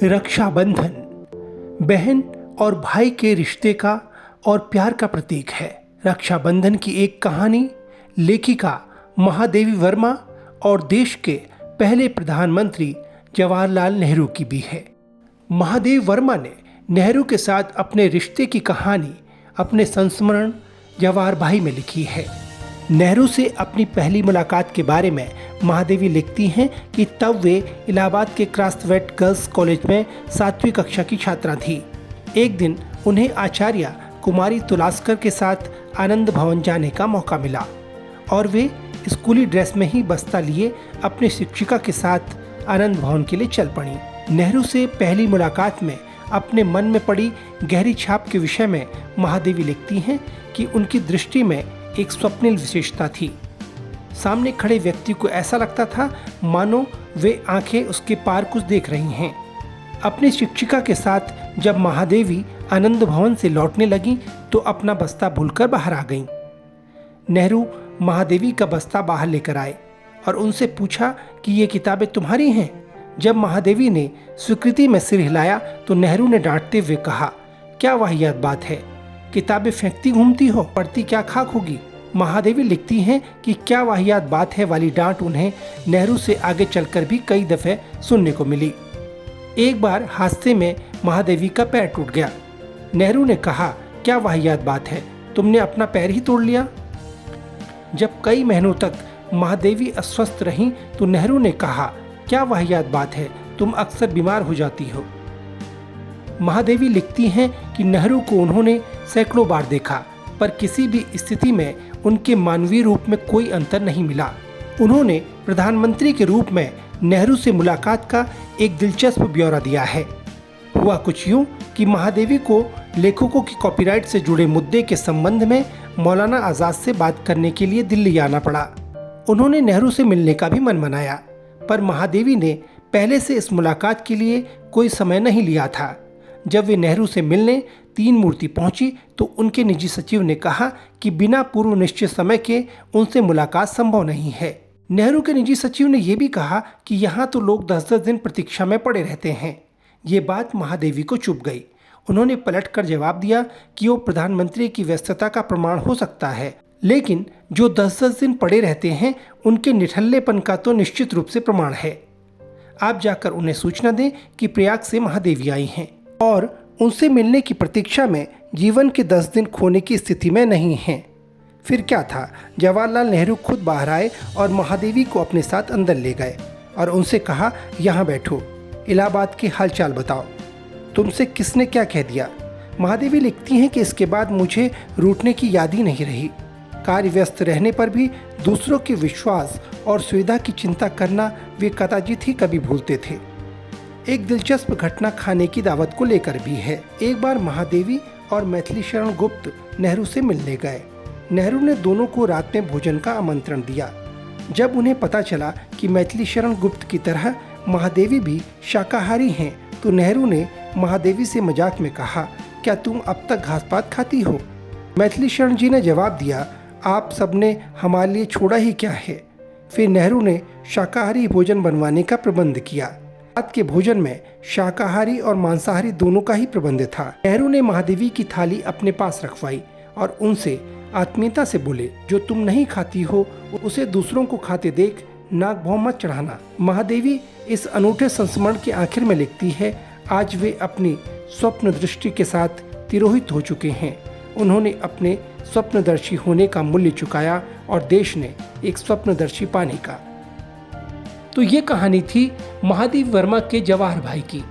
रक्षाबंधन बहन और भाई के रिश्ते का और प्यार का प्रतीक है। रक्षाबंधन की एक कहानी लेखिका महादेवी वर्मा और देश के पहले प्रधानमंत्री जवाहरलाल नेहरू की भी है। महादेवी वर्मा ने नेहरू के साथ अपने रिश्ते की कहानी अपने संस्मरण जवाहर भाई में लिखी है। नेहरू से अपनी पहली मुलाकात के बारे में महादेवी लिखती हैं कि तब वे इलाहाबाद के क्रास्थवेट गर्ल्स कॉलेज में 7वीं कक्षा की छात्रा थी। एक दिन उन्हें आचार्य कुमारी तुलास्कर के साथ आनंद भवन जाने का मौका मिला और वे स्कूली ड्रेस में ही बस्ता लिए अपने शिक्षिका के साथ आनंद भवन के लिए चल पड़ी। नेहरू से पहली मुलाकात में अपने मन में पड़ी गहरी छाप के विषय में महादेवी लिखती हैं कि उनकी दृष्टि में एक स्वप्निल विशेषता थी। सामने खड़े व्यक्ति को ऐसा लगता था मानो वे आंखें उसके पार कुछ देख रही हैं। अपनी शिक्षिका के साथ जब महादेवी आनंद भवन से लौटने लगी तो अपना बस्ता भूलकर बाहर आ गईं। नेहरू महादेवी का बस्ता बाहर लेकर आए और उनसे पूछा कि ये किताबें तुम्हारी हैं। जब महादेवी ने स्वीकृति में सिर हिलाया तो नेहरू ने डांटते हुए कहा, क्या वाहियात बात है, किताबें फेंकती घूमती हो, पढ़ती क्या खाक होगी। महादेवी लिखती हैं कि क्या वाहियात बात है वाली डांट उन्हें नेहरू से आगे चलकर भी कई दफे सुनने को मिली। एक बार हादसे में महादेवी का पैर टूट गया। नेहरू ने कहा, क्या वाहियात बात है, तुमने अपना पैर ही तोड़ लिया। जब कई महीनों तक महादेवी अस्वस्थ रहीं तो नेहरू ने कहा, क्या वाहियात बात है, तुम अक्सर बीमार हो जाती हो। महादेवी लिखती हैं कि नेहरू को उन्होंने सैकड़ों बार देखा पर किसी भी स्थिति में उनके मानवीय रूप में कोई अंतर नहीं मिला। उन्होंने प्रधानमंत्री के रूप में नेहरू से मुलाकात का एक दिलचस्प ब्यौरा दिया है। हुआ कुछ यूं कि महादेवी को लेखकों की कॉपीराइट से जुड़े मुद्दे के संबंध में मौलाना आज़ाद से बात करने के लिए दिल्ली आना पड़ा। उन्होंने नेहरू से मिलने का भी मन बनाया पर महादेवी ने पहले से इस मुलाकात के लिए कोई समय नहीं लिया था। जब वे नेहरू से मिलने तीन मूर्ति पहुंची तो उनके निजी सचिव ने कहा कि बिना पूर्व निश्चित समय के उनसे मुलाकात संभव नहीं है। नेहरू के निजी सचिव ने यह भी कहा कि यहाँ तो लोग 10-10 दिन प्रतीक्षा में पड़े रहते हैं। ये बात महादेवी को चुभ गई। उन्होंने पलटकर जवाब दिया कि वो प्रधानमंत्री की व्यस्तता का प्रमाण हो सकता है, लेकिन जो 10-10 दिन पड़े रहते हैं उनके निठल्लेपन का तो निश्चित रूप से प्रमाण है। आप जाकर उन्हें सूचना दें कि प्रयाग से महादेवी आई हैं और उनसे मिलने की प्रतीक्षा में जीवन के 10 दिन खोने की स्थिति में नहीं हैं। फिर क्या था, जवाहरलाल नेहरू खुद बाहर आए और महादेवी को अपने साथ अंदर ले गए और उनसे कहा, यहाँ बैठो, इलाहाबाद के हालचाल बताओ, तुमसे किसने क्या कह दिया। महादेवी लिखती हैं कि इसके बाद मुझे रूठने की याद ही नहीं रही। कार्य व्यस्त रहने पर भी दूसरों के विश्वास और सुविधा की चिंता करना वे कदाचित ही कभी भूलते थे। एक दिलचस्प घटना खाने की दावत को लेकर भी है। एक बार महादेवी और मैथिली शरण गुप्त नेहरू से मिलने गए। नेहरू ने दोनों को रात में भोजन का आमंत्रण दिया। जब उन्हें पता चला कि मैथिली शरण गुप्त की तरह महादेवी भी शाकाहारी हैं तो नेहरू ने महादेवी से मजाक में कहा, क्या तुम अब तक घास पात खाती हो। मैथिली शरण जी ने जवाब दिया, आप सबने हमारे लिए छोड़ा ही क्या है। फिर नेहरू ने शाकाहारी भोजन बनवाने का प्रबंध किया। रात के भोजन में शाकाहारी और मांसाहारी दोनों का ही प्रबंध था। नेहरू ने महादेवी की थाली अपने पास रखवाई और उनसे आत्मीयता से बोले, जो तुम नहीं खाती हो उसे दूसरों को खाते देख नाक भौं मत चढ़ाना। महादेवी इस अनूठे संस्मरण के आखिर में लिखती है, आज वे अपनी स्वप्न दृष्टि के साथ तिरोहित हो चुके हैं। उन्होंने अपने स्वप्नदर्शी होने का मूल्य चुकाया और देश ने एक स्वप्नदर्शी पाने का। तो ये कहानी थी महादेवी वर्मा के जवाहर भाई की।